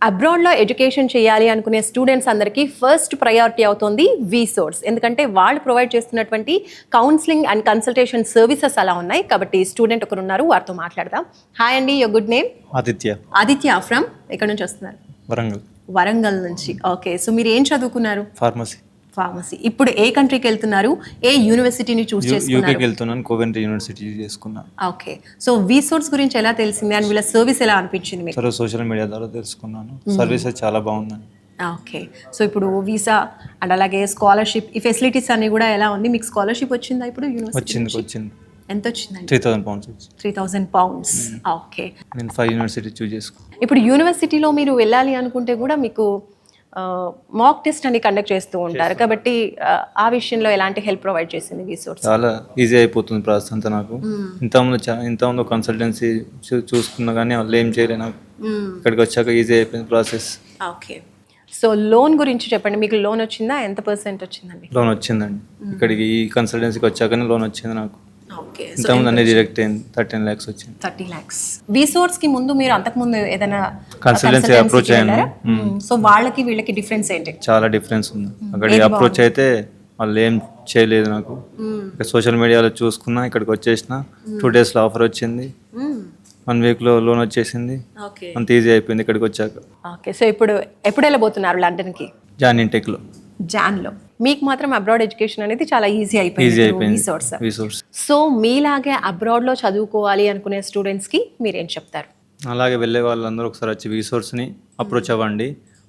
అబ్రాడ్లో education చేయాలి అనుకునే students అందరికీ ఫస్ట్ ప్రయారిటీ అవుతుంది వీసోర్స్. ఎందుకంటే వాళ్ళు ప్రొవైడ్ చేస్తున్నటువంటి కౌన్సిలింగ్ అండ్ కన్సల్టేషన్ సర్వీసెస్ అలా ఉన్నాయి. కాబట్టి స్టూడెంట్ ఒకరు ఉన్నారు, వారితో మాట్లాడదాం. హాయ్ అండి, your good name? Aditya from ఎక్కడి నుంచి వస్తున్నారు? వరంగల్ నుంచి. ఓకే, సో మీరు ఏం చదువుకున్నారు? ఫార్మసీ. ఇప్పుడు ఏ కంట్రీకి వెళ్తున్నారు? ఏ యూనివర్సిటీని చూస్ చేసుకున్నారు? వెళ్తున్నాను, కోవెంట్రీ యూనివర్సిటీ చేసుకున్నాను. ఓకే, సో వీసోర్స్ గురించి ఎలా తెలిసింది అండ్ వీళ్ళ సర్వీస్ ఎలా అనిపించింది మీకు? సరే, సోషల్ మీడియా ద్వారా తెలుసుకున్నాను. సర్వీస్ చాలా బాగుందని. ఓకే, సో ఇప్పుడు వీసా అండ్ అలాగే స్కాలర్షిప్ ఈ ఫెసిలిటీస్ అన్ని కూడా ఎలా ఉంది? మీకు స్కాలర్షిప్ వచ్చిందా ఇప్పుడు యూనివర్సిటీ? వచ్చింది. ఎంత వచ్చిందండి? 3,000 pounds. 3,000 pounds. ఓకే, నేను 5 యూనివర్సిటీ చూస్ చేసుకున్నాను. ఇప్పుడు యూనివర్సిటీలో మీరు వెళ్ళాలి అనుకుంటే కూడా మీకు మాక్ టెస్ట్ అని కండక్ట్ చేస్తూ ఉంటారు కాబట్టి ఆ విషయంలో ఎలాంటి హెల్ప్ ప్రొవైడ్ చేసింది వీసోర్స్? చాలా ఈజీ అయిపోతుంది ప్రాసెస్ అంతా. నాకు ఇంతకుముందు కన్సల్టెన్సీ చూసుకున్నా కానీ వాళ్ళు ఏం చేయలేదు. నాకు ఇక్కడికి వచ్చాక ఈజీ అయిపోయింది ప్రాసెస్. ఓకే, సో లోన్ గురించి చెప్పండి. మీకు లోన్ వచ్చిందా? ఎంత % వచ్చిందండి? లోన్ వచ్చిందండి. ఇక్కడికి ఈ కన్సల్టెన్సీకి వచ్చాకనే లోన్ వచ్చింది నాకు. ఓకే, ఇంతకుముందు అన్ని డైరెక్ట్ అయింది. 13 lakhs వచ్చింది. 30 lakhs. వీసోర్స్ కి ముందు మీరు అంతకు ముందు ఏదైనా కన్సల్టెన్సీ అప్రోచ్ అయ్యాను. సో వాళ్ళకి వీళ్ళకి డిఫరెన్స్ ఏంటి? చాలా డిఫరెన్స్ ఉంది. అక్కడ అప్రోచ్ అయితే వాళ్ళు ఏం చేయలేదు నాకు. సోషల్ మీడియాలో చూసుకున్నా, ఇక్కడికి వచ్చేసిన 2 days లో ఆఫర్ వచ్చింది. 1 week లో లోన్ వచ్చేసింది. అంత ఈజీ అయిపోయింది ఇక్కడికి వచ్చాక. ఓకే, సో ఇప్పుడు ఎప్పుడు వెళ్ళబోతున్నారు లండన్ కి? జాన్లో. మీకు మాత్రం అబ్రాడ్ ఎడ్యుకేషన్ అనేది చాలా ఈజీ అయిపోయింది. సో మీలాగే అబ్రాడ్ లో చదువుకోవాలి అనుకునే స్టూడెంట్స్ కి మీరేం చెప్తారు? అలాగే వెళ్ళే వాళ్ళందరూ ఒకసారి వచ్చి వీసోర్స్ని అప్రోచ్ అవ్వండి.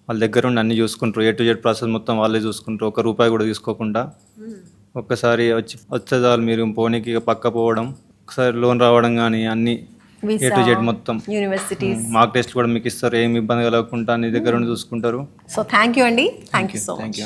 వాళ్ళ దగ్గర ఉండి అన్ని చూసుకుంటారు. A to Z ప్రాసెస్ మొత్తం వాళ్ళే చూసుకుంటారు. 1 రూపాయి కూడా తీసుకోకుండా. ఒక్కసారి వచ్చేదాలు మీరు పోనీకి పక్క పోవడం, ఒకసారి లోన్ రావడం కానీ అన్ని A to Z మొత్తం యూనివర్సిటీస్ మార్క్ టెస్ట్ కూడా మీకు ఇస్తారు. ఏమి ఇబ్బంది కలగకుండా అన్ని దగ్గర ఉండి చూసుకుంటారు. సో థ్యాంక్ యూ అండి. Thank you so much.